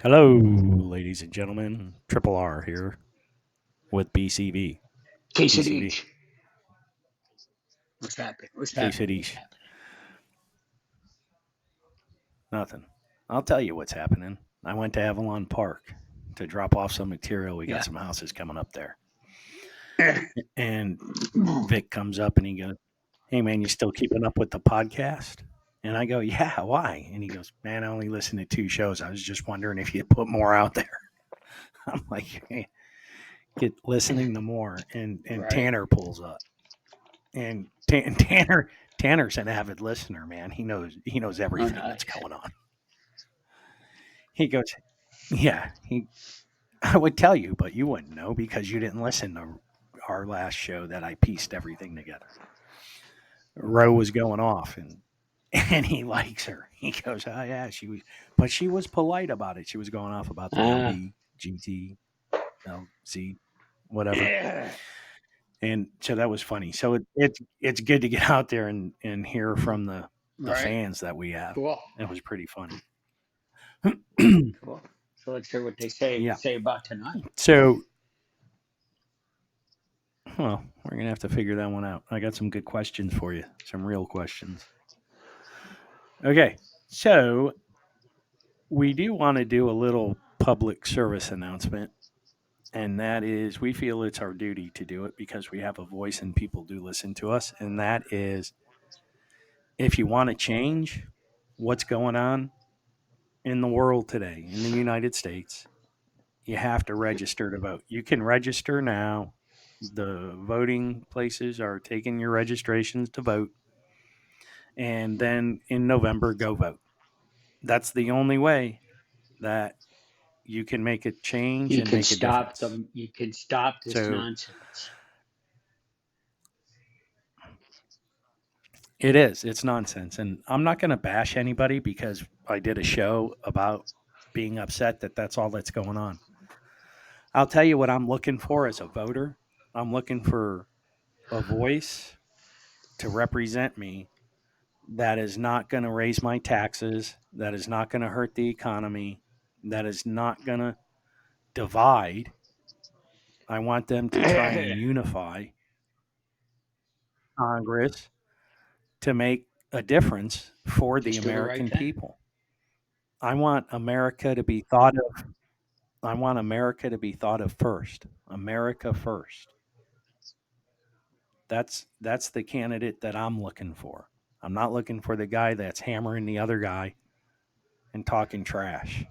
Hello, ladies and gentlemen. Triple R here with BCV. Case of BCV. each. What's happening? What's K happening? What's Cities. happening? Nothing. I'll tell you what's happening. I went to Avalon Park to drop off some material. We got Yeah. some houses coming up there. And Vic comes up and he goes, "Hey, man, you still keeping up with the podcast?" And I go, "Yeah, why?" And he goes, "Man, I only listened to 2 shows. I was just wondering if you'd put more out there." I'm like, "Hey, get listening to more." And Right. Tanner pulls up. And Tanner's an avid listener, man. He knows Oh, everything that's nice. going on. He goes, yeah. I would tell you, but you wouldn't know because you didn't listen to our last show that I pieced everything together. Roe was going off, and he likes her. He goes, oh yeah, she was, but she was polite about it. She was going off about the Uh, LB, GT, LZ, whatever. yeah. And so that was funny. So it's good to get out there and hear from the Right. fans that we have. Cool. It was pretty funny. Cool. So let's hear what they say Yeah. say about tonight. So, well, we're gonna have to figure that one out. I got some good questions for you. Some real questions. Okay. So we do want to do a little public service announcement, and that is we feel it's our duty to do it because we have a voice and people do listen to us. And that is if you want to change what's going on in the world today, in the United States, you have to register to vote. You can register now. The voting places are taking your registrations to vote. And then in November, go vote. That's the only way that you can make a change You and can make a stop difference. them. You can stop this So nonsense. it is. It's nonsense. And I'm not going to bash anybody because I did a show about being upset that that's all that's going on. I'll tell you what I'm looking for as a voter. I'm looking for a voice to represent me that is not going to raise my taxes, that is not going to hurt the economy, that is not going to divide. I want them to try and Just unify Congress to make a difference for the do the right American thing. people. I want America to be thought of. I want America to be thought of first. America first. That's the candidate that I'm looking for. I'm not looking for the guy that's hammering the other guy and talking trash.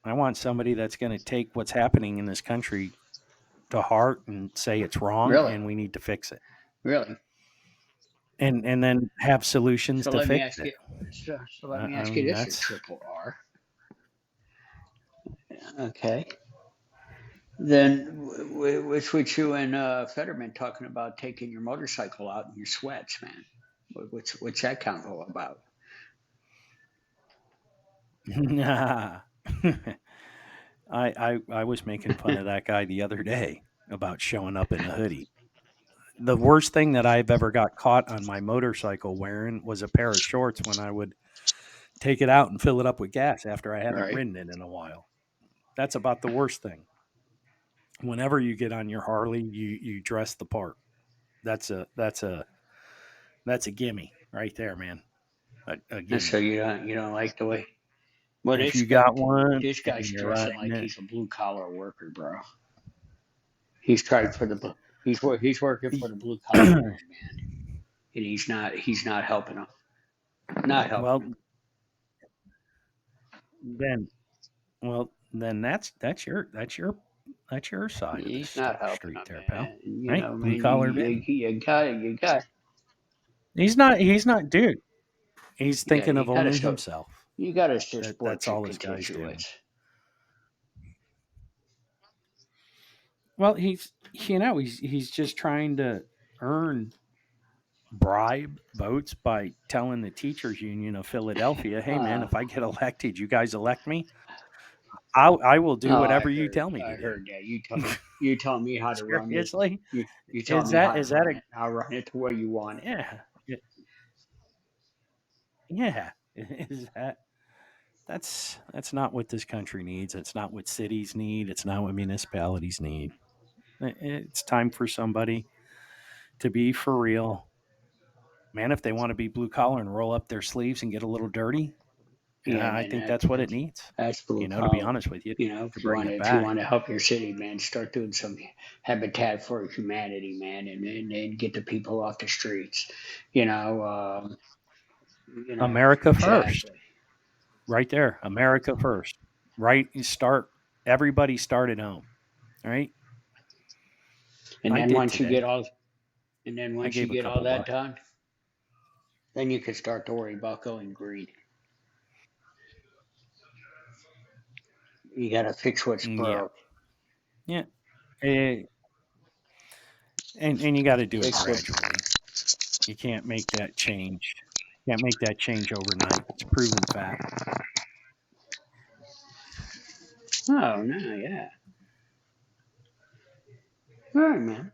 I want somebody that's going to take what's happening in this country to heart and say it's wrong Really. and we need to fix it. Really. And then have solutions So to let me fix ask it. you. So let me I ask you mean this: Your that's triple R. Okay. Then what's with you and Fetterman talking about taking your motorcycle out in your sweats, man? What's that convo about? I was making fun of that guy the other day about showing up in a hoodie. The worst thing that I've ever got caught on my motorcycle wearing was a pair of shorts when I would take it out and fill it up with gas after I haven't Right. ridden it in a while. That's about the worst thing. Whenever you get on your Harley, you dress the part. That's a gimme right there, man. A And so gimme. you don't like the way. Well, If you got one this and guy's you're dressing riding like it, he's a blue collar worker, bro. He's tried for the he's working for the blue collar world, man, and he's not helping him. Not helping well him. then then that's your side of the He's not helping street him, there, pal. man. You Right? know, I Blue mean, collar Vinny. you got He's not dude. He's yeah, thinking of only himself. you gotta support That's your all this guy's doing. constituents. Well, he's just trying to earn bribe votes by telling the teachers union of Philadelphia, "Hey man, Uh, if I get elected, you guys elect me. I will do oh, whatever you tell me I to do." heard that. You tell me how to run this. Seriously? You tell Is me that how to is that run a it. I'll run it the way you want it. yeah. Yeah. Is that That's not what this country needs. It's not what cities need. It's not what municipalities need. It's time for somebody to be for real. Man, if they want to be blue collar and roll up their sleeves and get a little dirty, Yeah, I man, think that's what it needs. that's blue To be collar. honest with you, You know, to bring it back. if you want to help your city, man, start doing some Habitat for Humanity, man, and get the people off the streets. You know, America first, exactly. right there. America first, right? You start. Everybody start at home, right? And I then did once you today. get all, and then I once you gave a get all couple that bucks. done, then you can start to worry about going green. You got to fix what's Yeah, broke. yeah, Eh, and you got to do it Fix what. gradually. You can't make that change. Can't make that change overnight. It's a proven fact. Oh no, yeah. All right, man.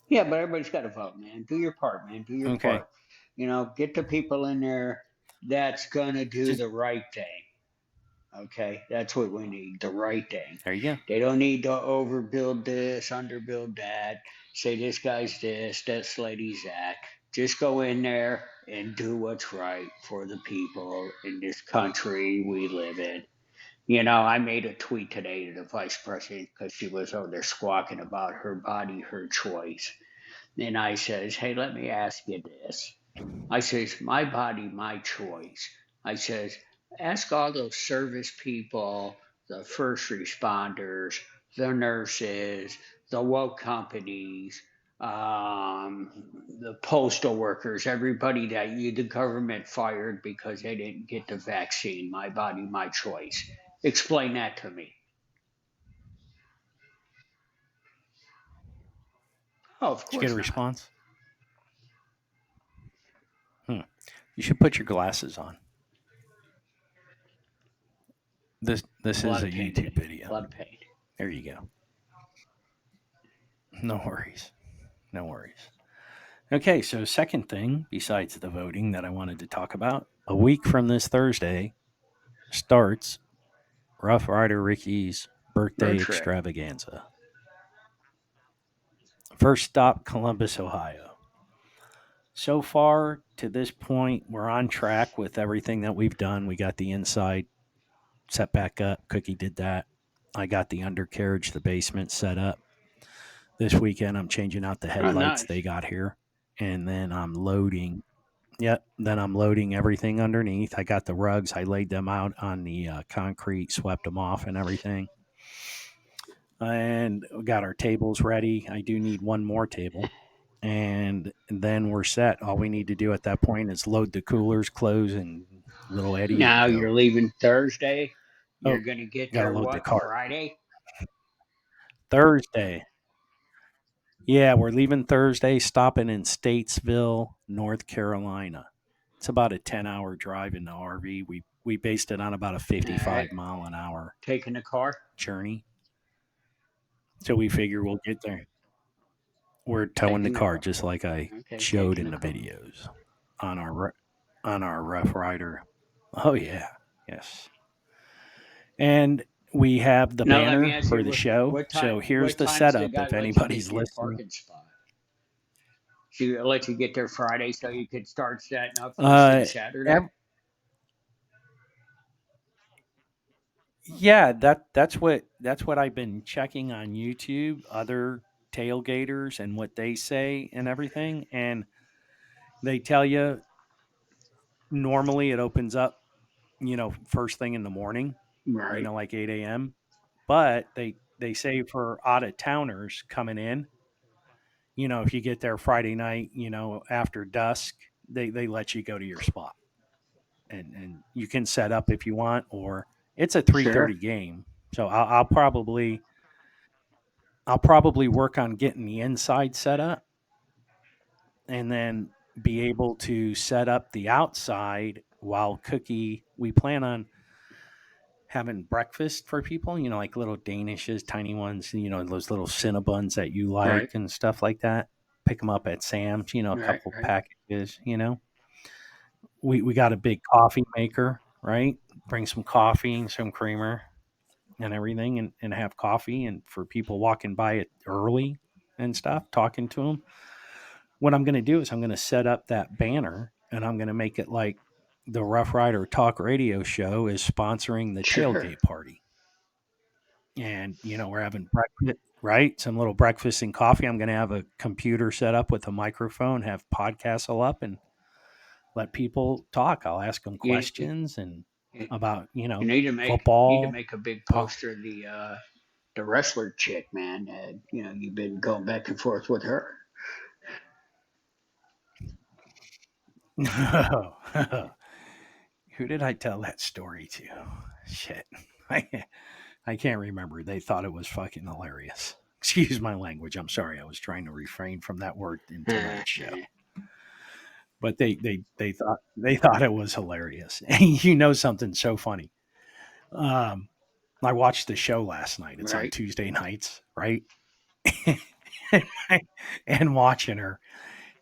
Yeah, but everybody's got to vote, man. Do your part, man. Do your Okay, part. You know, get the people in there that's gonna do just the right thing. Okay, that's what we need. The right thing. there you go. They don't need to overbuild this, underbuild that. Say this guy's this, that lady's that. Just go in there and do what's right for the people in this country we live in. You know, I made a tweet today to the vice president because she was over there squawking about her body, her choice. And I says, hey, let me ask you this. I says, my body, my choice. I says, ask all those service people, the first responders, the nurses, the woke companies, the postal workers, everybody that the government fired because they didn't get the vaccine. My body, my choice. Explain that to me. Oh, of Did you get a course not. response? Hmm. You should put your glasses on. This A is lot a of pain, YouTube Vinny. A video. lot of pain. There you go. No worries. No worries. Okay, so second thing besides the voting that I wanted to talk about, a week from this Thursday starts Rough Rider Ricky's Road birthday trip. extravaganza. First stop, Columbus, Ohio. So far to this point, we're on track with everything that we've done. We got the inside set back up. Cookie did that. I got the undercarriage, the basement set up. This weekend, I'm changing out the Oh, headlights they nice. got here. And then I'm loading. Yep. Then I'm loading everything underneath. I got the rugs. I laid them out on the concrete, swept them off and everything. And we got our tables ready. I do need one more table. And then we're set. All we need to do at that point is load the coolers, close, and little Eddie and Now you're go. leaving Thursday. You're Oh, going to get got to there load the what, cart. Friday? Thursday. Yeah, we're leaving Thursday, stopping in Statesville, North Carolina. It's about a 10-hour drive in the RV. We based it on about a All right. 55 mile an hour Taking the car? journey. So we figure we'll get there. We're towing the Taking the car car. just like I Okay, showed taking in the the car. videos on our Rough Rider. Oh yeah, yes. And we have the Now let me banner ask for you the show. what time So here's what the time's the setup guy if let you get anybody's to your listening. parking spot? She let you get there Friday so you could start setting up first thing Uh, Saturday? ev- yeah, that's what I've been checking on YouTube, other tailgaters and what they say and everything, and they tell you normally it opens up, first thing in the morning, Right. like 8 a.m. But they say for out of towners coming in, if you get there Friday night, after dusk, they let you go to your spot and you can set up if you want, or it's a Sure. 3:30 game. So I'll probably work on getting the inside set up and then be able to set up the outside while Cookie. We plan on having breakfast for people, like little Danishes, tiny ones, those little Cinnabons that you Right. like and stuff like that. Pick them up at Sam's, a Right. couple Right. packages. We got a big coffee maker, right? bring some coffee and some creamer and everything, and have coffee, and for people walking by it early and stuff, talking to them. What I'm going to do is I'm going to set up that banner, and I'm going to make it like the Rough Rider Talk Radio Show is sponsoring the Sure. tailgate party. And, we're having breakfast, right? Some little breakfast and coffee. I'm going to have a computer set up with a microphone, have podcasts all up, and let people talk. I'll ask them You, you, questions and you about, need to football. make a big Po- poster of the wrestler chick, man. You've been going back and forth with her. Who did I tell that story to? Shit. I, I can't remember. They thought it was fucking hilarious. Excuse my language. I'm sorry. I was trying to refrain from that word in tonight's show. But they thought it was hilarious. And something so funny. Um, I watched the show last night. It's on Right. Tuesday nights, right? And watching her,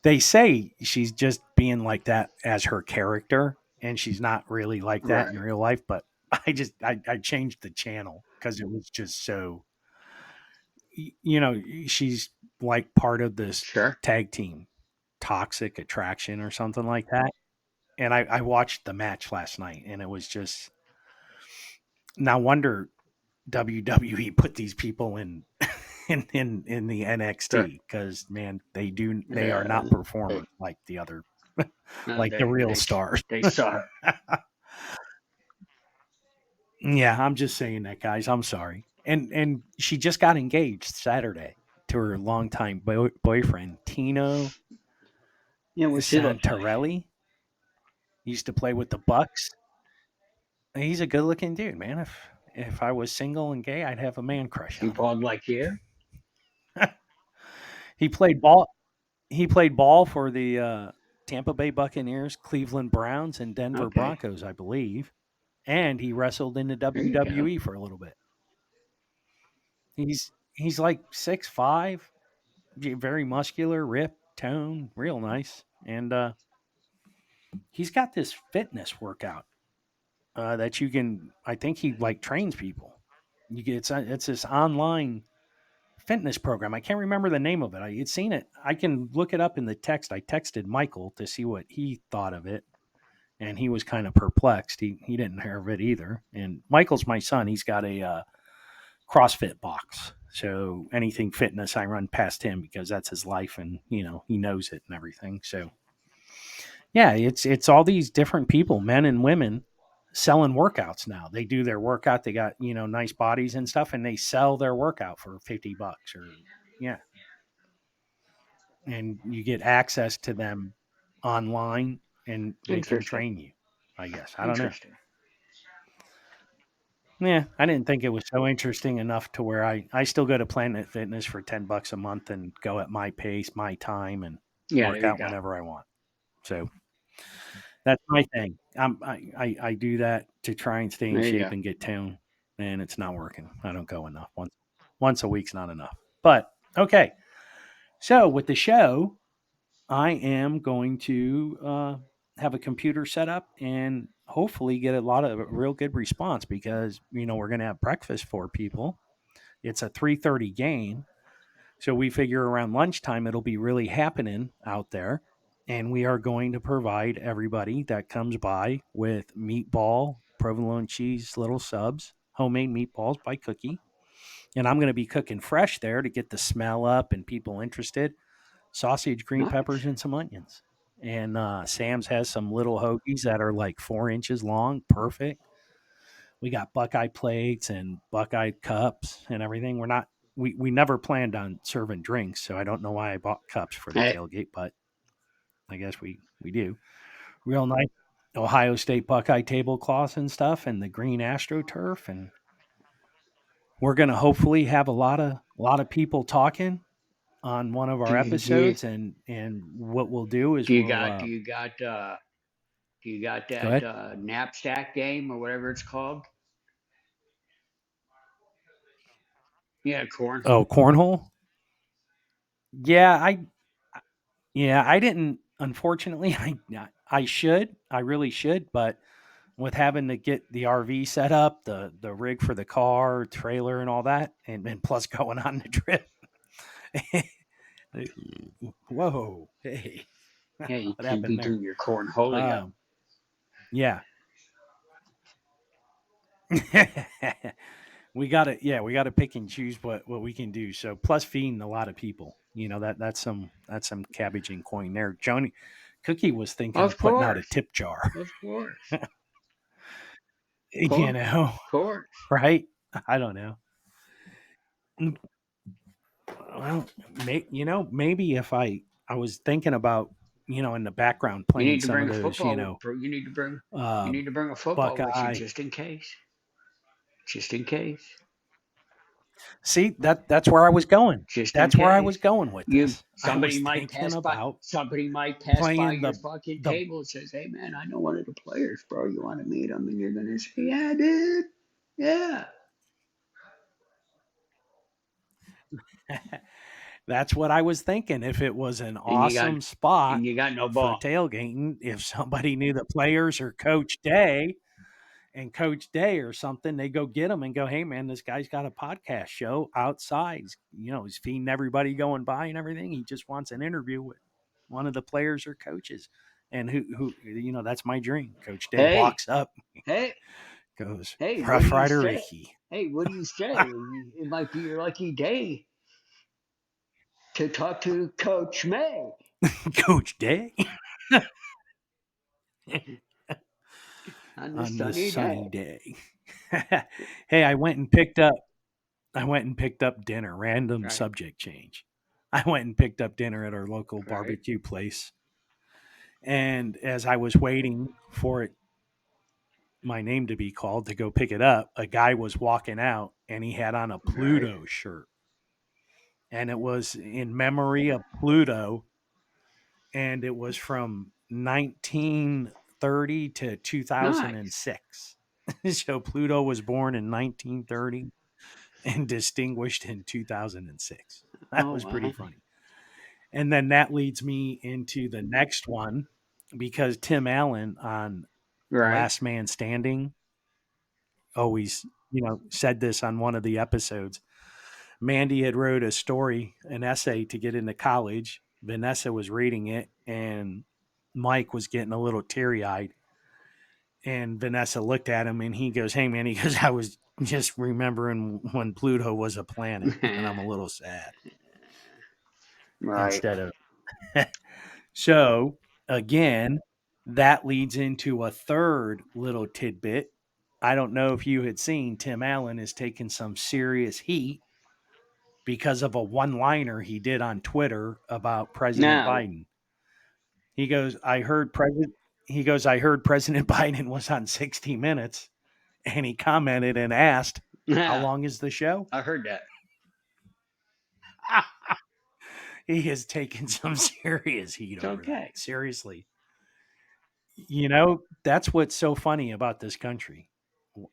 they say she's just being like that as her character, and she's not really like that in Right. real life. But I changed the channel because it was just so, she's like part of this Sure. tag team, Toxic Attraction or something like that. And I watched the match last night, and it was just, no wonder WWE put these people in in the Sure. NXT, because man, they are Yeah. not They, performers like the other, no, like the real they stars. they saw her. Yeah, I'm just saying that, guys. I'm sorry. And she just got engaged Saturday to her longtime boyfriend Tino What's he look like? Santarelli. He used to play with the Bucks. He's a good looking dude, man. If I was single and gay, I'd have a man crush He on him. bald like you? He played ball. He played ball for the Tampa Bay Buccaneers, Cleveland Browns, and Denver Okay. Broncos, I believe. And he wrestled in the There you go. WWE for a little bit. He's like 6'5", very muscular, ripped, tone, real nice. And he's got this fitness workout that you can. I think he like trains people. You get it's this online fitness program. I can't remember the name of it. I had seen it. I can look it up in the text. I texted Michael to see what he thought of it, and he was kind of perplexed. He didn't hear of it either. And Michael's my son. He's got a CrossFit box. So anything fitness, I run past him because that's his life, and he knows it and everything. So yeah, it's all these different people, men and women, selling workouts now. They do their workout. They got nice bodies and stuff, and they sell their workout for $50 or yeah, and you get access to them online, and they can Interesting. train you. I guess I don't know. Interesting. Yeah, I didn't think it was so interesting enough to where I still go to Planet Fitness for $10 a month and go at my pace, my time, and Yeah, there work you out go. whenever I want. So that's my thing. I do that to try and stay in There you shape go. and get tone, and it's not working. I don't go enough. Once a week's not enough. But okay, so with the show, I am going to have a computer set up and hopefully get a lot of real good response, because we're going to have breakfast for people. It's a 3:30 game, so we figure around lunchtime it'll be really happening out there, and we are going to provide everybody that comes by with meatball, provolone cheese, little subs, homemade meatballs by Cookie, and I'm going to be cooking fresh there to get the smell up and people interested. Sausage, green peppers, Nice. and some onions. And Sam's has some little hoagies that are like 4 inches long, perfect. We got Buckeye plates and Buckeye cups and everything. We never planned on serving drinks, so I don't know why I bought cups for the Hey, tailgate, but I guess we do. Real nice Ohio State Buckeye tablecloths and stuff, and the green AstroTurf, and we're gonna hopefully have a lot of people talking on one of do our you do you episodes, and what we'll do do is you we'll got do you got do you got go that ahead. knapsack game or whatever it's called? Yeah, Oh, cornhole. cornhole. Yeah, I didn't. Unfortunately, I should. I really should, but with having to get the RV set up, the rig for the car, trailer, and all that, and plus going on the trip. Whoa, hey, Yeah, you what can't be happened there? doing your cornholio. Yeah. We gotta pick and choose what we can do. So plus feeding a lot of people, that's some cabbage and coin there. Joni Cookie was thinking of Of putting out a course. tip jar. Of course. you know, Of course. right? I don't know. Mm, Well, maybe if I was thinking about in the background You playing need to some of bring a those football. You need to bring. You uh, need to bring a football with you Buckeye. just in case. Just in case. See, that's where I was going. Just in That's where I was case. going with You this. I was thinking about somebody might pass by playing your fucking the table and says, "Hey man, I know one of the players, bro. You want to meet him?" And you're gonna say, "Yeah, dude. Yeah." That's what I was thinking. If it was an And you got awesome spot no for ball. tailgating, if somebody knew the players or Coach Day or something, they go get him and go, "Hey man, this guy's got a podcast show outside. He's feeding everybody going by and everything. He just wants an interview with one of the players or coaches." And that's my dream. Coach Day Hey, walks up, hey, goes, hey, what do "Rough you Rider say? Ricky." Hey, what do you say? It might be your lucky day to talk to Coach May Coach Day on this on this sunny sunny day. day. Hey, I went and picked up dinner. Random Right, subject change. I went and picked up dinner at our local right, barbecue place. And as I was waiting for my name to be called to go pick it up, a guy was walking out and he had on a right. Pluto shirt. And it was in memory of Pluto. And it was from 1930 to Nice. 2006. So Pluto was born in 1930 and distinguished in 2006. That Oh was pretty wow. funny. And then that leads me into the next one because Tim Allen on Right, Last Man Standing always, said this on one of the episodes. Mandy had wrote a story, an essay to get into college. Vanessa was reading it, and Mike was getting a little teary eyed. And Vanessa looked at him, and he goes, "Hey, man," he goes, "I was just remembering when Pluto was a planet, and I'm a little sad." right. Instead of so again, that leads into a third little tidbit. I don't know if you had seen Tim Allen has taken some serious heat because of a one liner he did on Twitter about President Now, Biden. He goes, I heard President Biden was on 60 Minutes and he commented and asked, "How yeah, long is the show?" I heard that. He has taken some serious heat It's over that. okay. Seriously. That's what's so funny about this country.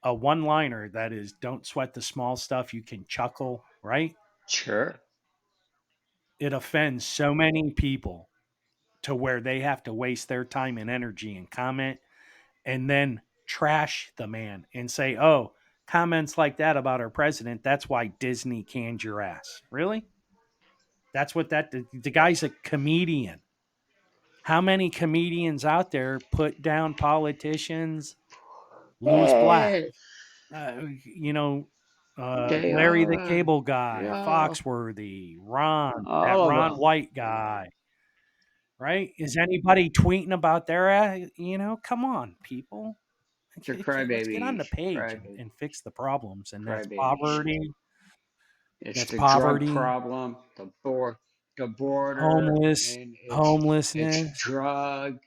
A one liner that is, "Don't sweat the small stuff, you can chuckle," right? Sure. It offends so many people to where they have to waste their time and energy and comment and then trash the man and say, "Oh, comments like that about our president, that's why Disney canned your ass." Really? That's what the guy's a comedian. How many comedians out there put down politicians? Louis Black, Hey, you know, they Larry are, the Cable Guy, yeah, Foxworthy, that all of Ron them. White guy, right? Is anybody tweeting about their, come on, people. They're Let's get on crybabies. the page Crybabies. and fix the problems. And that's Crybabies. poverty, It's that's the drug poverty, problem, the border, homeless, and it's homelessness, drug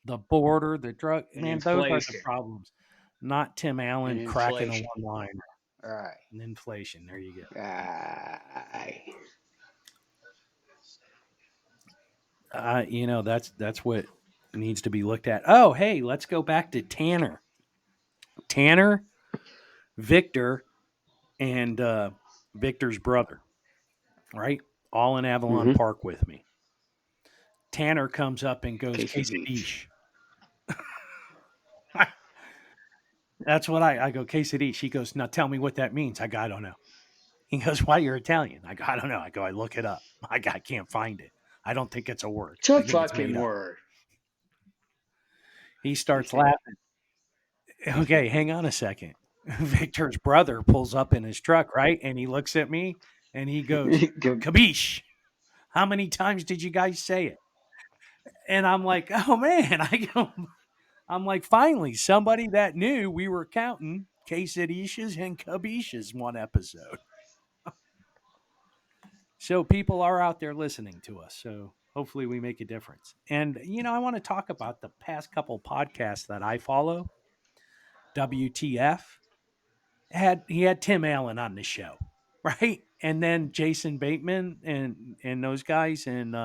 the border, the drug. and Man, those are the inflation. problems. Not Tim And Allen cracking a inflation. one liner All right. and inflation. There you go. Right. That's what needs to be looked at. Oh, hey, let's go back to Tanner. Tanner, Victor, and Victor's brother, right? All in Avalon Mm-hmm. Park with me. Tanner comes up and goes, Casey Beach. "Quesadilla." That's what I go, quesadilla. She goes, now tell me what that means. I go, I don't know. He goes, why, you're Italian? I go, I don't know. I go, I look it up. I can't find it. I don't think it's a word. It's a I think it's made fucking up. word. He starts laughing. Okay, hang on a second. Victor's brother pulls up in his truck, right? And he looks at me and he goes, Kabish, how many times did you guys say it? And I'm like, oh man, I'm like, finally, somebody that knew we were counting quesadillas and cabishas one episode. So people are out there listening to us. So hopefully we make a difference. And I want to talk about the past couple podcasts that I follow. WTF he had Tim Allen on the show, right? And then Jason Bateman and those guys and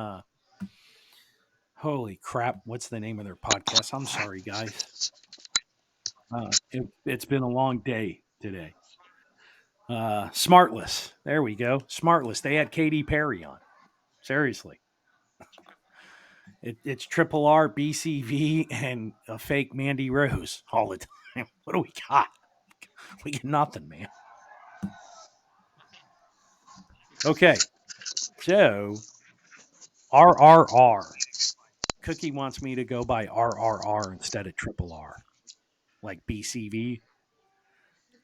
holy crap, what's the name of their podcast? I'm sorry, guys. It's been a long day today. Smartless. There we go. Smartless. They had Katy Perry on. Seriously. It's Triple R, BCV, and a fake Mandy Rose all the time. What do we got? We get nothing, man. Okay. So, RRR. Cookie wants me to go by RRR instead of Triple R, like BCV.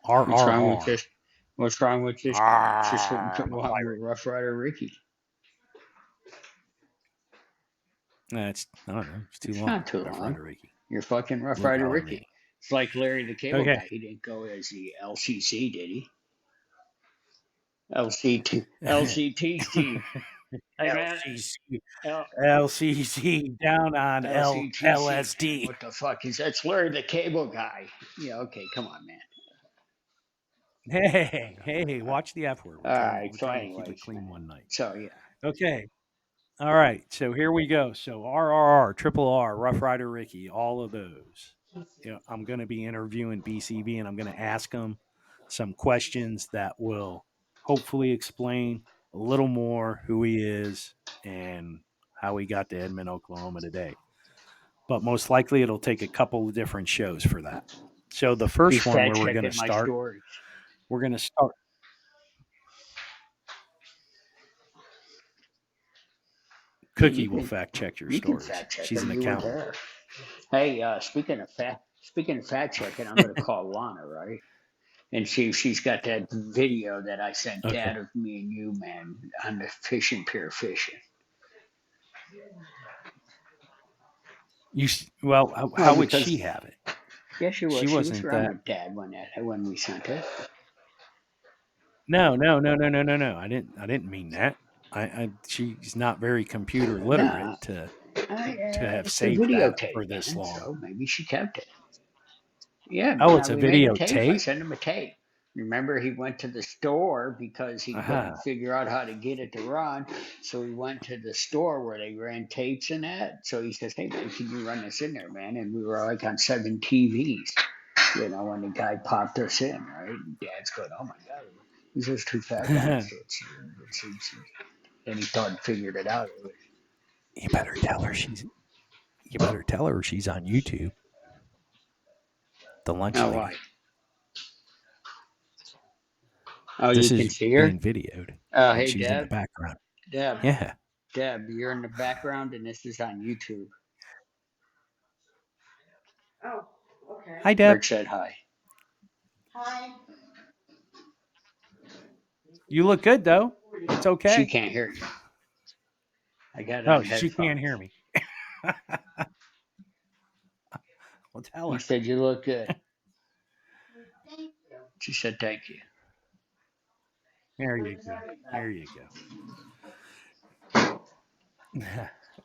What's wrong with RRR. this? What's wrong with this? Just I'm a pirate. Rough Rider Ricky. That's I don't know. It's too It's long. not too Rough long. Rider Ricky. You're fucking Rough Look Rider out, Ricky. me. It's like Larry the Cable Okay. Guy. He didn't go as the LCC, did he? LCT, LCTC. Hey man, LCC, L, LCC down on LCTC, man. LSD. What the fuck is that's Larry the Cable Guy? Yeah, okay, come on, man. Hey, watch the F word. All We're trying to right. we're So, trying to keep it anyways, clean man. one night. So yeah, Okay. All right. So here we go. So RRR, Triple R, Rough Rider Ricky, all of those. I'm going to be interviewing BCB and I'm going to ask him some questions that will hopefully explain a little more who he is and how he got to Edmond, Oklahoma today. But most likely it'll take a couple of different shows for that. So the he's first one fact where checking my stories. we're going to start. Yeah, Cookie will fact check your you can stories. fact check She's them. an You were accountant. there. Hey, speaking of fact checking, I'm gonna call Lana, right? And see if she's got that video that I sent Okay. Dad of me and you, man, on the fishing pier fishing. Well, Well, how would she because have it? yeah, she was. She She was wasn't around that. with Dad when we sent it. No, no, no, no, no, no, no. I didn't mean that. She's not very computer literate No, to have it's a saved that for videotape, this man. long. So maybe she kept it. Yeah, Oh, man, it's a we made a tape. I videotape. sent him a tape. Remember, he went to the store because he couldn't Aha. figure out how to get it to run. So he went to the store where they ran tapes and that. So he says, "Hey, man, can you run this in there, man?" And we were like on 7 TVs, when the guy popped us in, right? And Dad's going, "Oh my God, he's just too fat guys." Then he thought figured it out. you better tell her she's. You better tell her she's on YouTube. The lunch Oh, why? lady. Oh, This you can is see her. being videoed, Oh, and hey, she's in the Deb. background. Deb. Yeah. Deb, you're in the background, and this is on YouTube. Oh, okay. Hi, Deb. Rich said hi. Hi. You look good though. It's She okay. can't hear you. I got it Oh, on she can't headphones. hear me. Well, tell You her. said you look good. Thank you. She said thank you. There What you is go. that? There you go.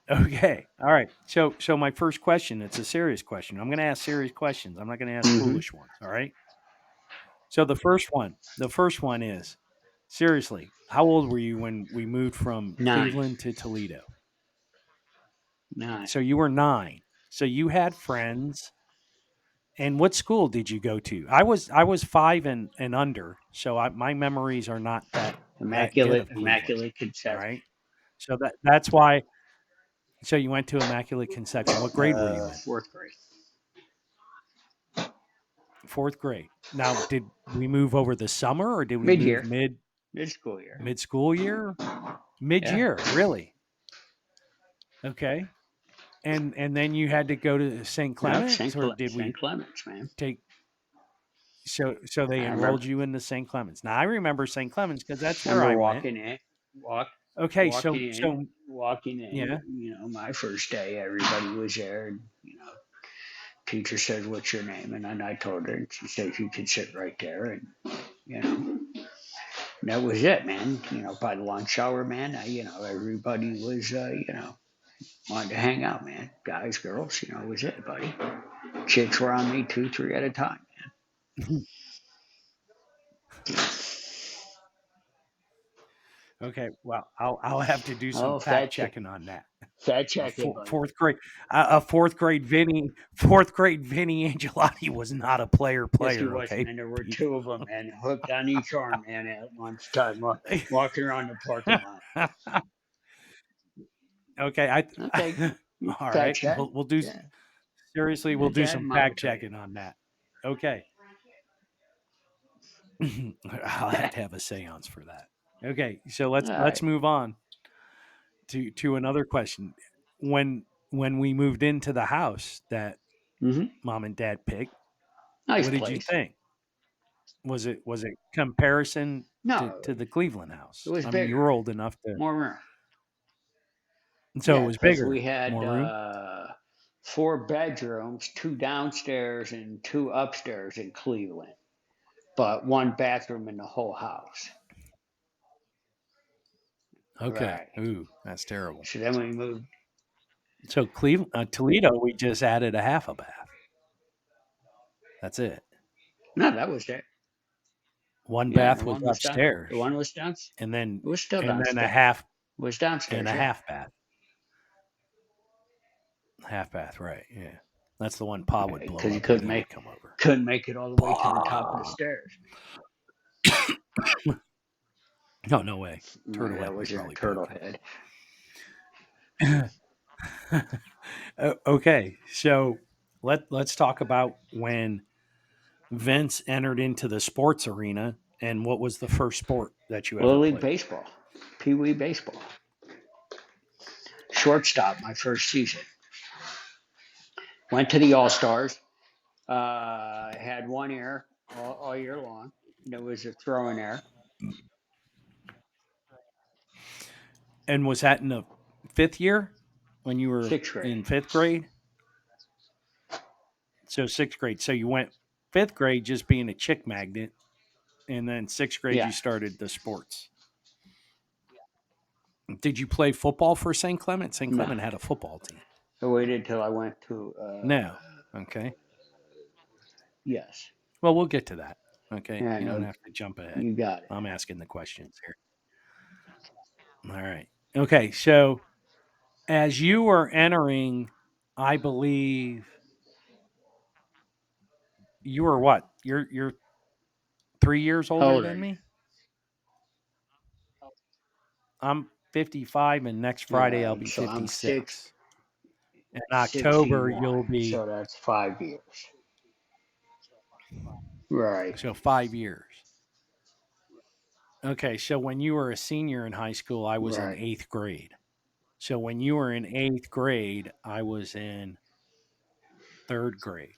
Okay. All right. So my first question, it's a serious question. I'm going to ask serious questions. I'm not going to ask Mm-hmm. foolish ones, all right? So the first one is seriously, how old were you when we moved from 9. Cleveland to Toledo? 9. So you were 9. So you had friends. And what school did you go to? I was 5 and under, so my memories are not that good of Cleveland. Immaculate All conception. right. So that's why. So you went to Immaculate Conception. What grade were you in? 4th grade. Fourth grade. Now, did we move over the summer or did we Mid move year, mid school year. mid school year? Mid Yeah. year, really? Okay. And then you had to go to St. Yep, Clements, or did St. we Clements, man. take so they I enrolled remember you into St. Clements? Now I remember St. Clements because that's where remember I went. walking in, walk, Okay, walking in, walking in. yeah. My first day, everybody was there. And, teacher said, "What's your name?" And then I told her, and she said, "You can sit right there." And you know, and that was it, man. By the lunch hour, man, everybody was, wanted to hang out, man. Guys, girls, was it, buddy. Chicks were on me two, three at a time. Okay, well, I'll have to do some Oh, fact checking on that. fat check it, buddy. Fourth grade, a fourth grade Vinny Angelotti was not a Yes, he player. was, Okay, man. There were people. two of them, man, hooked on each arm, man, at lunchtime, walking around the parking lot. Okay, Okay, all fat right. check. We'll do Yeah, seriously. We'll your do dad some and mom will fact tell you. checking on that. Okay, I'll have to have a séance for that. Okay, so All let's right. move on to another question. When we moved into the house that Mm-hmm. mom and dad picked, Nice what did you place. think? Was it comparison No, to the Cleveland it house? was I mean, you bigger, were old enough to, more room. so it Yeah, was because we bigger, had more room. four bedrooms, two downstairs and two upstairs in Cleveland, but one bathroom in the whole house. Okay, Right. ooh, that's terrible. So then we moved. So Cleveland, Toledo, we just added a half a bath. That's it. No, that was it. One Yeah, and bath the was one was down. upstairs, The one was down. and then It was still and then a downstairs. half It was and downstairs. a Yeah. half bath. Half bath, right? Yeah, that's the one Pa would blow Because you up when he would come over. couldn't make it all the way to the top of the Pa. stairs. No, no way. Right, Turtle that Head would was in a probably turtle poke head. him. Okay, so let's talk about when Vince entered into the sports arena and what was the first sport that you ever Little League played? baseball, Pee Wee baseball, shortstop. My first season. Went to the All Stars. Had one error all year long. There was a throwing error. And was that in the fifth year when you were Sixth grade. in fifth grade? So sixth grade. So you went fifth grade just being a chick magnet, and then sixth grade Yeah. you started the sports. Did you play football for St. Clement? St. No. Clement had a football team. I waited till I went to. No. Okay. Yes. Well, we'll get to that. Okay. Yeah. You don't No. have to jump ahead. You got it. I'm asking the questions here. All right. Okay. So as you were entering, I believe you were what? You're 3 years How older old are than you? me. I'm 55, and next All Friday I'll right. be So I'm 56. In October 61. you'll be So that's 5 years. Right. so 5 years. Okay. So when you were a senior in high school, I was in Right. eighth grade. So when you were in eighth grade, I was in third grade.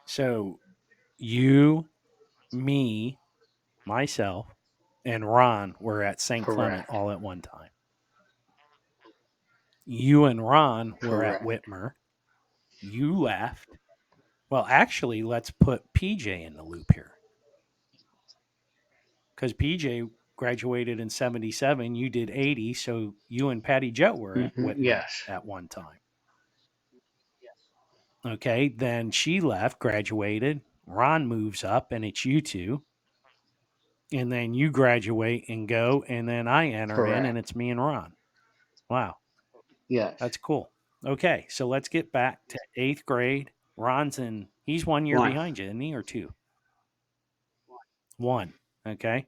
So you, me, myself, and Ron were at St. Clement Correct. all at one time. You and Ron were at Correct. Whitmer. You left. Well, actually, let's put PJ in the loop here because PJ graduated in 77. You did 80. So you and Patty Joe were at Whitmer Yes. at one time. Okay. Then she left, graduated. Ron moves up, and it's you two. And then you graduate and go. And then I enter in, and Correct. it's me and Ron. Wow. Yes. That's cool. Okay, so let's get back to eighth grade. Ron's in, he's 1 year One. behind you, isn't he, or two? One. Okay.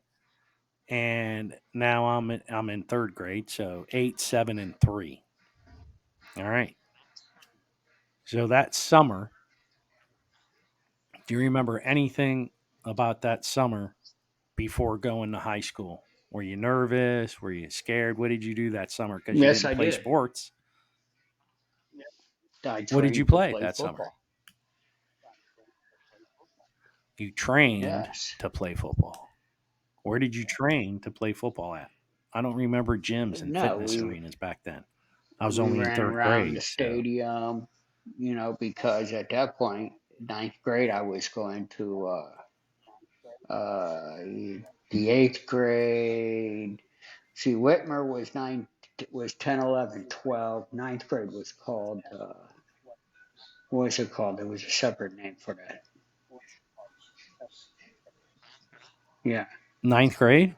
And now I'm in third grade, so 8, 7, and 3. All right. So that summer, Do you remember anything about that summer before going to high school? Were you nervous? Were you scared? What did you do that summer? Because you Yes, didn't I play did. sports. I What did you trained to play play that summer? football. You trained Yes. to play football. Where did you train to play football at? I don't remember gyms and No, fitness arenas back then. I was we only in ran third around the grade, so stadium, because at that point, ninth grade, I was going to uh, the eighth grade. See, Whitmer was was 10, 11, 12. Ninth grade was called, what was it called? There was a separate name for that. Yeah. ninth grade,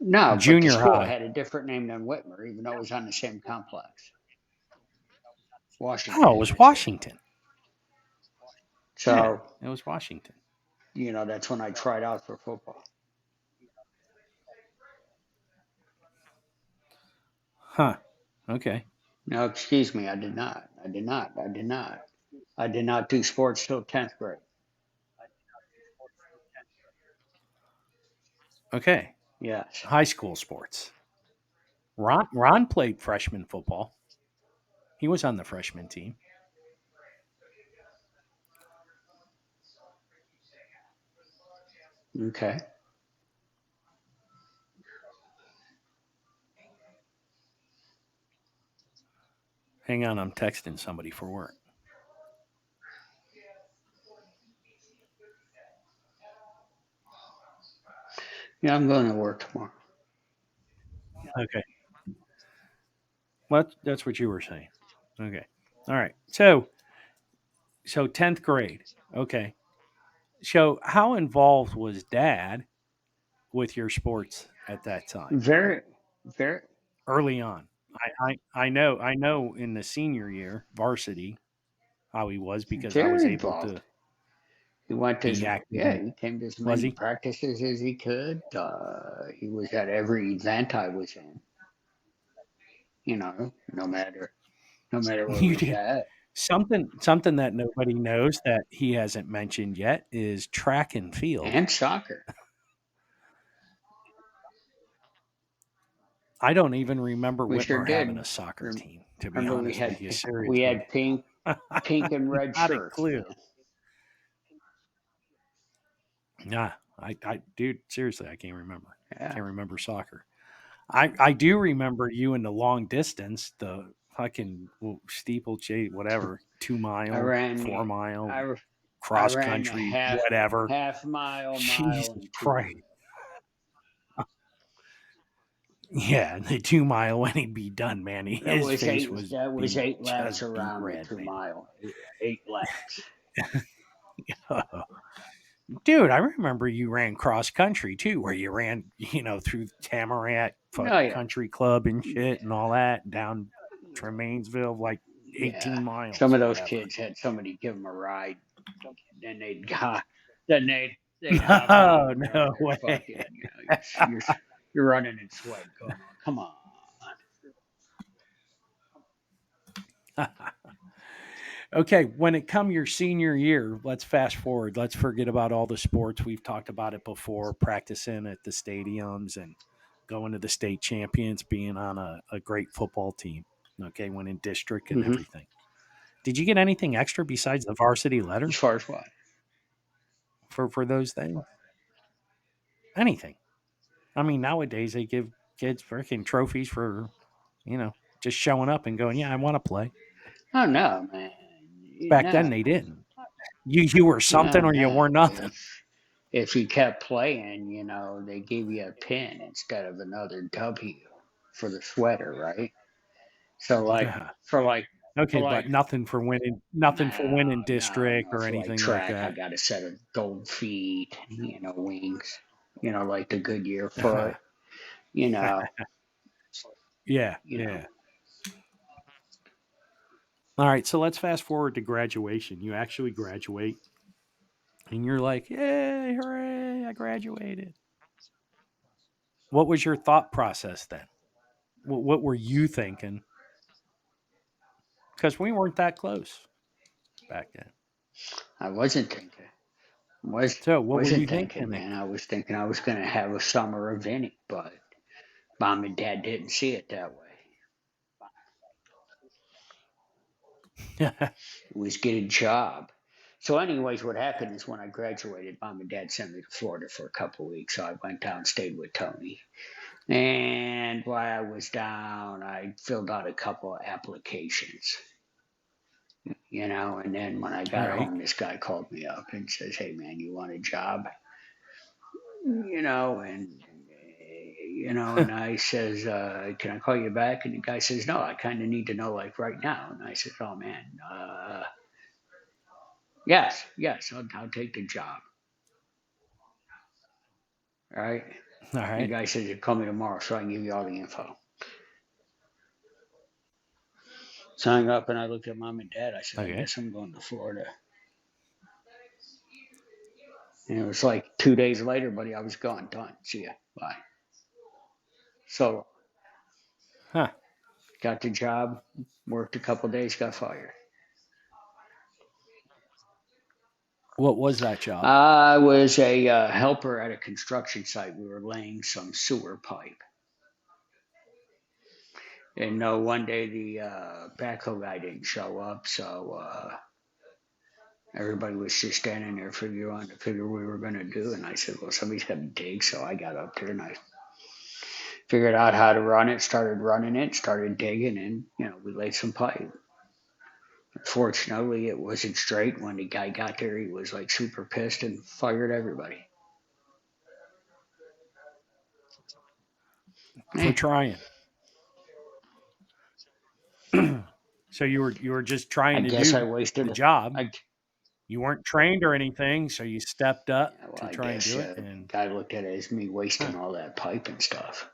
No, but the junior school high. had a different name than Whitmer, even though it was on the same complex. Oh, Washington it was University. Washington. Yeah, So, it was Washington. that's when I tried out for football. Huh. Okay. No, excuse me, I did not. I did not. I did not. I did not do sports till 10th grade. Okay. Yes. High school sports. Ron played freshman football. He was on the freshman team. Okay. Hang on, I'm texting somebody for work. Yeah, I'm going to work tomorrow. Okay. Well, that's what you were saying. Okay. All right. So 10th grade. Okay. So how involved was dad with your sports at that time? Very, very, Early on. I know in the senior year, varsity, how he was because I was very able involved. to He went to, be active yeah, in, he came to as was many he? practices as he could. He was at every event I was in, no matter where You we was did. at. Something that nobody knows that he hasn't mentioned yet is track and field. And soccer. I don't even remember We sure Whitmer having a did. soccer team, to be Remember honest with you, we seriously. had pink and red Not a shirts, clue. man. Nah, dude, seriously, I can't remember. Yeah. Can't remember soccer. I do remember you in the long distance, the fucking steeplechase, whatever, two I mile, ran 4 mile, I I cross ran a country, half whatever. half mile, mile, Jesus and 2 mile. Christ. Yeah, the 2 mile when he'd be done, man, That his was face eight. was That was beat, 8 laps just beat around the red, two man. mile. 8 laps. Dude, I remember you ran cross country too, where you ran, through Tamarack Oh yeah, Country Club and shit and all that down Tremainsville, like yeah. 18 Some miles of or those whatever. kids had somebody give them a ride. Then they'd hop No, on. You're over no there, way. fucking. You're running and sweat, going on. Come on. Okay, when it come your senior year, let's fast forward. Let's forget about all the sports. We've talked about it before, practicing at the stadiums and going to the state champions, being on a great football team. Okay, winning district and Hmm. everything. Did you get anything extra besides the varsity As letter far as what? for those things? Anything? I mean, nowadays they give kids freaking trophies for just showing up and going, yeah, I want to play. Oh no, man. Back then No, they didn't. You were no, something or you were no. nothing. If you kept playing, they give you a pin instead of another W for the sweater, right? So like for like for Okay, like but nothing for no, winning no, district no. or For like anything like track, I that. got a set of gold feet, wings, like the Goodyear foot, you know, Yeah, you know. yeah. All right, so let's fast forward to graduation. You actually graduate and you're like, "Yay, hooray, I graduated." What was your thought process then? What were you thinking? Because we weren't that close back then. I wasn't thinking. Was So, what were you wasn't thinking, thinking, man. Nick? I was thinking I was gonna have a summer of Vinny, but mom and dad didn't see it that way. It was get a job. So, anyways, what happened is when I graduated, mom and dad sent me to Florida for a couple of weeks. So I went down, stayed with Tony. And while I was down, I filled out a couple of applications, and then when I All got right. home, this guy called me up and says, "Hey, man, you want a job?" And I says, "Can I call you back?" And the guy says, "No, I kind of need to know like right now." And I said, "Oh man, yes, yes, I'll take the job." All right. All The right. guy says, "You call me tomorrow so I can give you all the info." So I hung up and I looked at mom and dad. I said, "I Okay. guess I'm going to Florida." And it was like 2 days later, buddy, I was gone. Done. See ya. Bye. So Huh. got the job, worked a couple days, got fired. What was that job? I was a helper at a construction site. We were laying some sewer pipe. And no, one day the backhoe guy didn't show up, so everybody was just standing there figuring to figure what we were going to do. And I said, "Well, somebody's got to dig." So I got up there and I figured out how to run it, started running it, started digging, and we laid some pipe. Fortunately, it wasn't straight. When the guy got there, he was like super pissed and fired everybody. For Eh, trying. So you were just I trying to guess I do the wasted. job. I You weren't trained or anything, so you stepped up Yeah, well, to I try and guess do it. And guy looked at it as me huh. wasting all that pipe and stuff.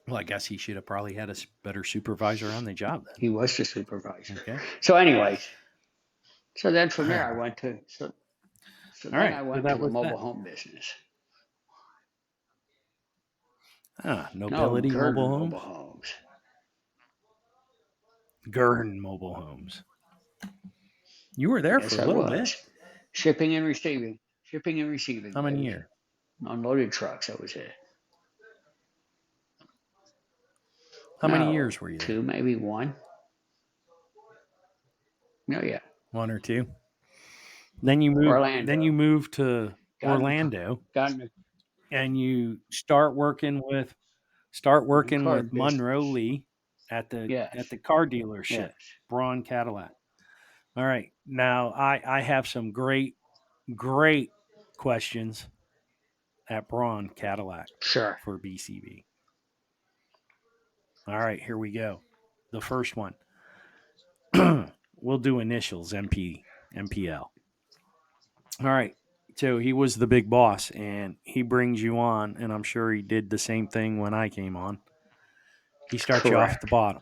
Well, I guess he should have probably had a better supervisor on the job He was the supervisor. then. Okay. So, anyways, so then from there I All went to so then right. I So went to that the was mobile that. home business. No, Nobility Mobile Gurdon Mobile Homes, Homes. Gurn Mobile Homes. You were there for Yes, a I little bit. was shipping and receiving, How many baby. years? Unloaded trucks. That was it. How many No, years were you there? two, maybe one. No, yeah, One or two. Then you moved. Then you Orlando. moved to Got in the Orlando, got in and you the card Monroe business. Lee at Yes, the car dealership, yes, Braun Cadillac. All right. Now I have some great questions at Braun Cadillac sure. for BCB. All right, here we go. The first one. We'll do initials MPL. All right. So he was the big boss and he brings you on, and I'm sure he did the same thing when I came on. He starts you off at the Correct. bottom,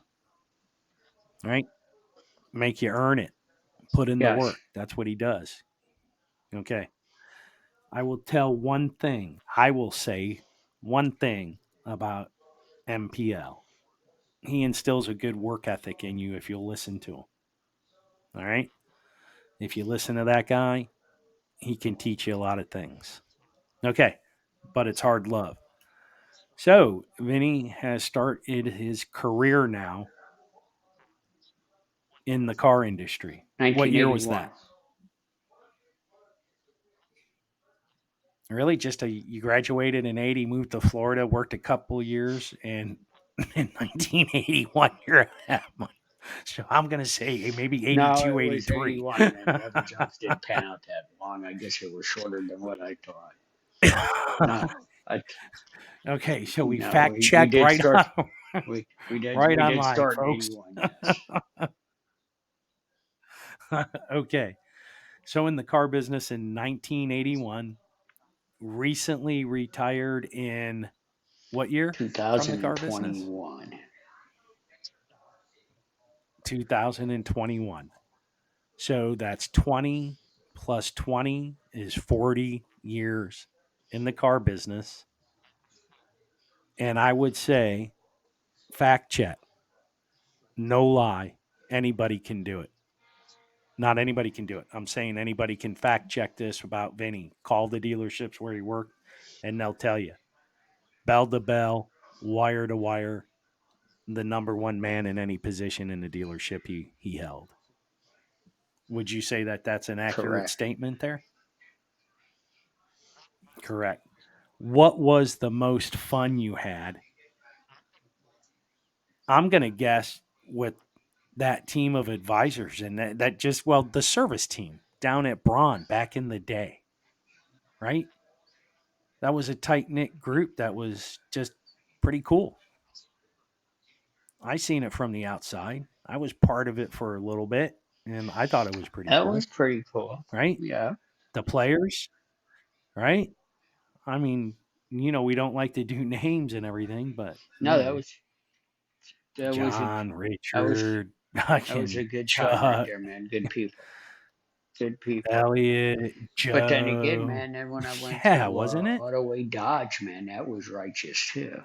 right? Make you earn it, put in the Yes, work. That's what he does. Okay. I will tell one thing. I will say one thing about MPL. He instills a good work ethic in you if you'll listen to him. All right. If you listen to that guy, he can teach you a lot of things. Okay. But it's hard love. So, Vinny has started his career now in the car industry. What year was 1981. that? Really? You graduated in 80, moved to Florida, worked a couple years, and in 1981, you're at one. So I'm going to say maybe No, 82, it was 83. 81, man. The other jobs didn't pan out that long. I guess it was shorter than what I thought. No, I, Okay, so we no, fact we checked did right start. on, We did right we did online, start in folks. 81. Yes, Okay, so in the car business in 1981, recently retired in what year from the car business? 2021. 2021. So that's 20 plus 20 is 40 years in the car business. And I would say, fact check, no lie, anybody can do it. Not anybody can do it. I'm saying anybody can fact check this about Vinny. Call the dealerships where he worked, and they'll tell you bell to bell, wire to wire, the number one man in any position in the dealership he held. Would you say that that's an accurate Correct. statement there? Correct. What was the most fun you had? I'm going to guess with that team of advisors and that just, well, the service team down at Braun back in the day, right? That was a tight knit group that was just pretty cool. I seen it from the outside. I was part of it for a little bit and I thought it was pretty That was cool, pretty cool. right? Yeah. The players, right? I mean, we don't like to do names and everything, but No, that was a John, that was Richard, that was a fucking good time right Chuck, there, man. Good people. Good people. Elliot, But then again, Joe. man, then when I went Yeah, to wasn't it? Ottaway Dodge, man, that was righteous too.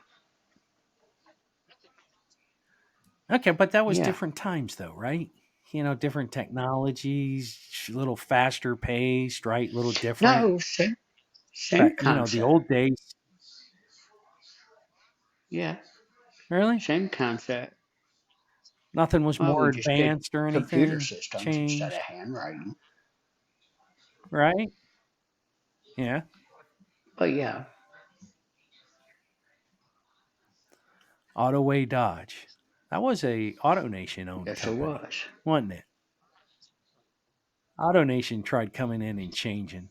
Okay, but that was Yeah. different times though, right? Different technologies, a little faster paced, right? A little different. No, same But the concept. old days, Yeah, really, same concept. nothing was Well, more we just did advanced or computer anything systems instead of changed, handwriting. right? Yeah. But yeah, Ottaway Dodge. That was a AutoNation owned yes, it company, was. wasn't it? AutoNation tried coming in and changing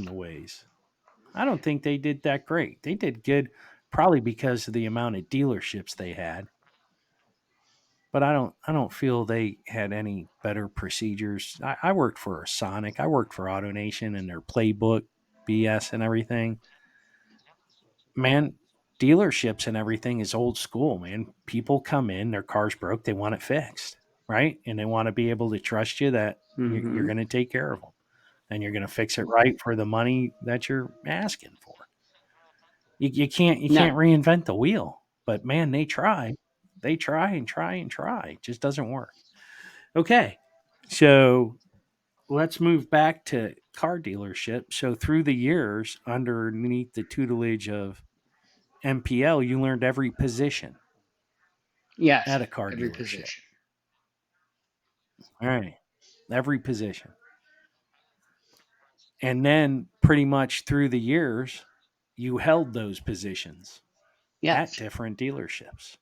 the ways. I don't think they did that great. They did good, probably because of the amount of dealerships they had. But I don't feel they had any better procedures. I worked for Sonic. I worked for AutoNation and their playbook BS and everything. Man, dealerships and everything is old school, man. People come in, their car's broke, they want it fixed, right? And they want to be able to trust you that you're Mm-hmm. going to take care of them and you're going to fix it right for the money that you're asking for. You can't No, reinvent the wheel, but man, they try and try and try. It just doesn't work. Okay, so let's move back to car dealership. So through the years, underneath the tutelage of MPL, you learned every position yes, at a car every dealership. position. All right, every position, and then pretty much through the years, you held those positions at Yes. different dealerships.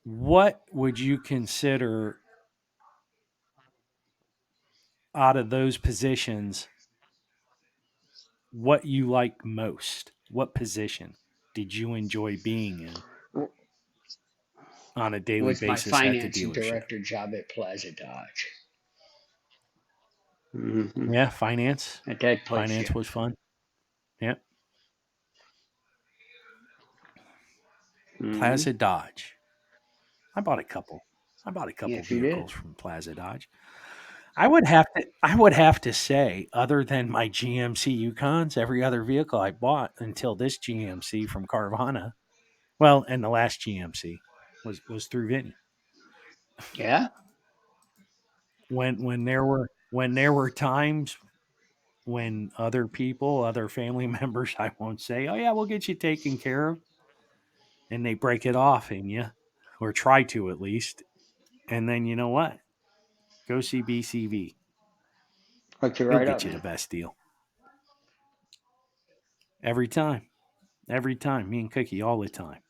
What would you consider out of those positions what you like most? What position did you enjoy being in W- on a daily Was my basis at the finance dealership? director job at Plaza Dodge. Hmm. Yeah, finance. At that place, Finance yes. was fun. Yeah. Hmm. Plaza Dodge. I bought a couple. I bought a couple Yes, you did. vehicles from Plaza Dodge. I would have to say, other than my GMC Yukons, every other vehicle I bought until this GMC from Carvana, well, and the last GMC was through Vinny. Yeah. When there were times when other people, other family members, I won't say, "Oh yeah, we'll get you taken care of," and they break it off in you, or try to at least, and then you know what? Go see BCV. Hooked you He'll right get up, you the man. best deal every time. Every time, me and Cookie all the time.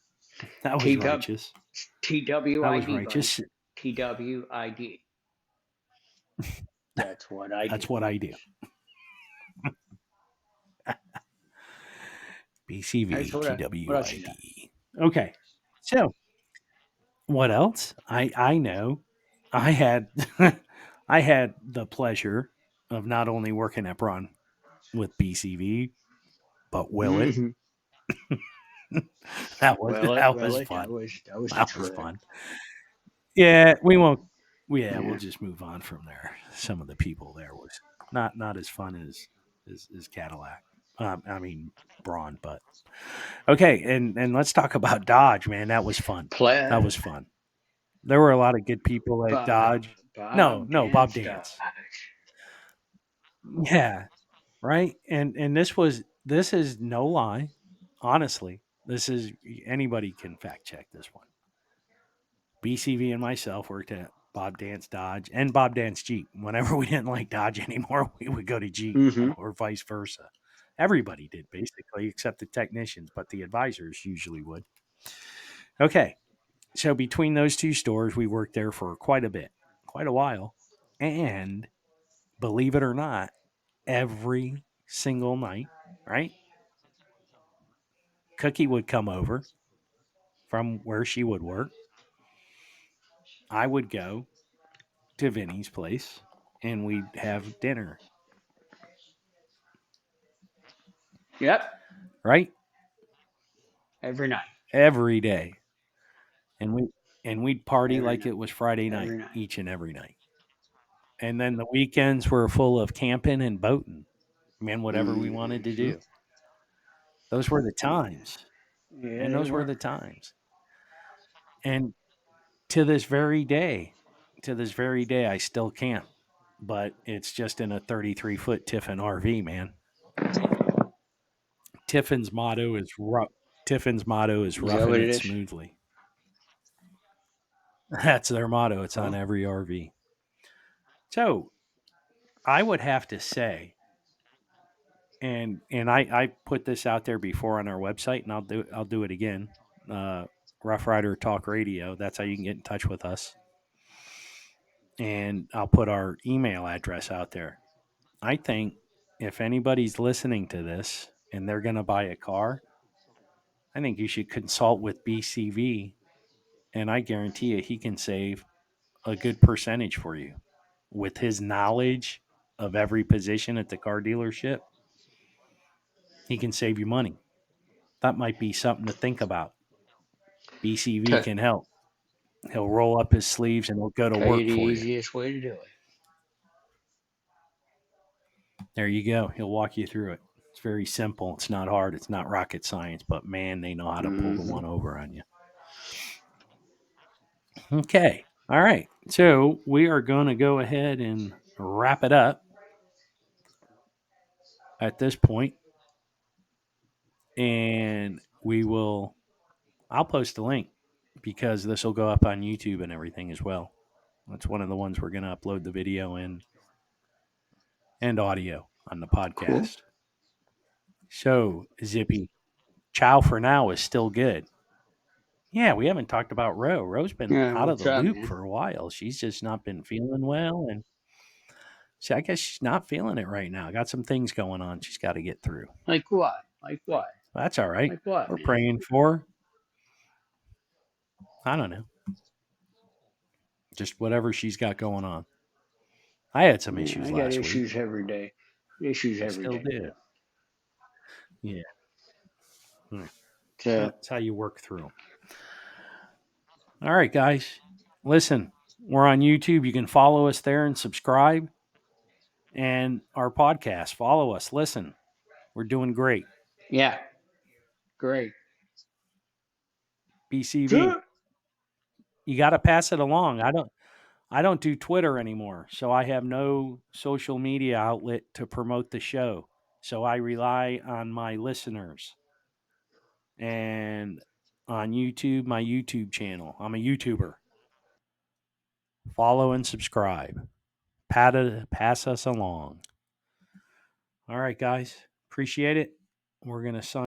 That was TW, righteous. That was TWID, buddy. righteous. TWID. That's what I That's do. what I do. That's BCV what else you got? TWID. Okay. So what else? I know. I had I had the pleasure of not only working at Braun with BCV, but will it? Hmm. That was Well, that was well, fun. that was the That was trip. fun. Yeah, we won't. Yeah, we'll Yeah. just move on from there. Some of the people there was not as fun as Cadillac. I mean Braun, but okay. And let's talk about Dodge, man. That was fun. That Pla- was fun. There were a lot of good people at Dodge. No, Bob no, Bob Dance Dodge. Dance. Yeah, right. And this is no lie. Honestly, this is anybody can fact check this one. BCV and myself worked at Bob Dance Dodge and Bob Dance Jeep. Whenever we didn't like Dodge anymore, we would go to Jeep Mm-hmm. or vice versa. Everybody did basically, except the technicians, but the advisors usually would. Okay, so between those two stores, we worked there for quite a bit, quite a while. And believe it or not, every single night, right? Cookie would come over from where she would work. I would go to Vinny's place and we'd have dinner, Yep. right? Every night. Every day. And we'd party Every like night. it was Friday night Every night. each and every night. And then the weekends were full of camping and boating. Man, whatever we wanted to Mm-hmm. do. Those were the times. Yeah, And they those were were. the times. And to this very day, I still camp, but it's just in a 33-foot Tiffin RV, man. Tiffin's motto is rough. Tiffin's motto is Is that roughing what it it is? smoothly. That's their motto. It's on Cool. every RV. So I would have to say, and I put this out there before on our website, and I'll do it again. Uh, Rough Rider Talk Radio. That's how you can get in touch with us. And I'll put our email address out there. I think if anybody's listening to this and they're going to buy a car, I think you should consult with BCV, and I guarantee you he can save a good percentage for you with his knowledge of every position at the car dealership. He can save you money. That might be something to think about. BCV Tell, can help. He'll roll up his sleeves and he'll go to tell you work the for you. easiest way to do it. There you go. He'll walk you through it. It's very simple. It's not hard. It's not rocket science, but man, they know how to pull the Mm-hmm. one over on you. Okay. All right. So we are going to go ahead and wrap it up at this point, and I'll post a link because this will go up on YouTube and everything as well. That's one of the ones we're going to upload the video and audio on the Cool. podcast. So, Zippy, ciao for now is still good. Yeah, we haven't talked about Ro. Ro's been Yeah, out of what's the up, loop man? for a while. She's just not been feeling well. And see, I guess she's not feeling it right now. Got some things going on she's got to get through. Like what? Like what? That's all right. Like what, We're man? praying for her. I don't know. Just whatever she's got going on. I had some Yeah, issues I got last week. issues every day. Issues I every still day. do. Yeah. Hmm. So, That's how you work through 'em. All right, guys. Listen, we're on YouTube. You can follow us there and subscribe. And our podcast, follow us. Listen, we're doing great. yeah, great. BCV, you got to pass it along. I don't do Twitter anymore, so I have no social media outlet to promote the show. So I rely on my listeners and on YouTube, my YouTube channel. I'm a YouTuber. Follow and subscribe. Pass us along. All right, guys. Appreciate it. We're going to sign.